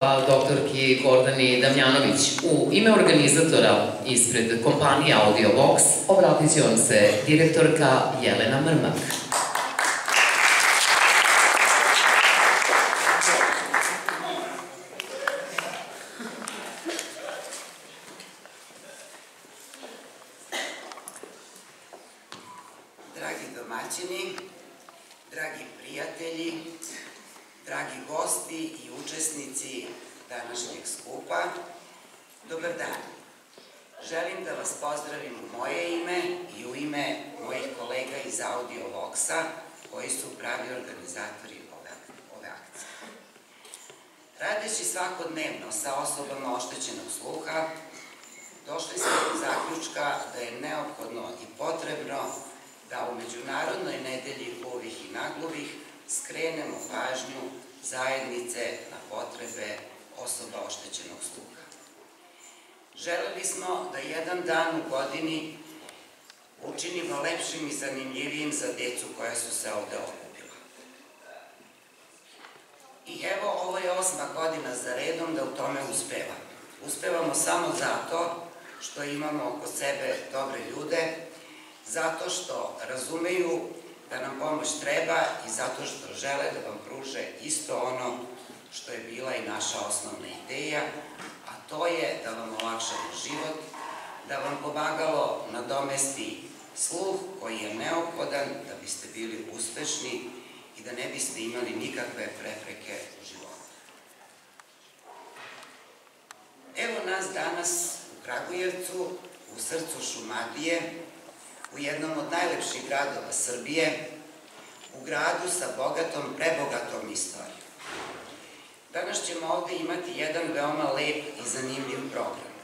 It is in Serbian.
doktorki Gordani Damjanović. U ime organizatora ispred kompanije AudioVox obratit će vam se direktorka Jelena Mrmak. Dragi domaćini, dragi prijatelji, dragi gosti i učesnici današnjeg skupa, dobar dan. Želim da vas pozdravim u moje ime i u ime mojih kolega iz AudioVoxa, koji su pravi organizatori ove akcije. Radeći svakodnevno sa osobama oštećenog sluha, došli smo do zaključka da je neophodno i potrebno da u Međunarodnoj nedelji gluvih i nagluvih skrenemo pažnju zajednice na potrebe osoba oštećenog sluha. Želeli smo da jedan dan u godini učinimo lepšim i zanimljivijim za decu koja su se ovde okupila. I evo, ovo je 8. godina za redom da u tome uspevamo. Uspevamo samo zato što imamo oko sebe dobre ljude, zato što razumeju da nam pomoć treba i zato što žele da vam pruže isto ono što je bila i naša osnovna ideja, a to je da vam olakšamo život, da vam pomagalo nadomesti sluh koji je neophodan da biste bili uspešni i da ne biste imali nikakve prepreke u životu. Evo nas danas u Kragujevcu, u srcu Šumadije, u jednom od najlepših gradova Srbije, u gradu sa bogatom, prebogatom istorijom. Danas ćemo ovde imati jedan veoma lep i zanimljiv program.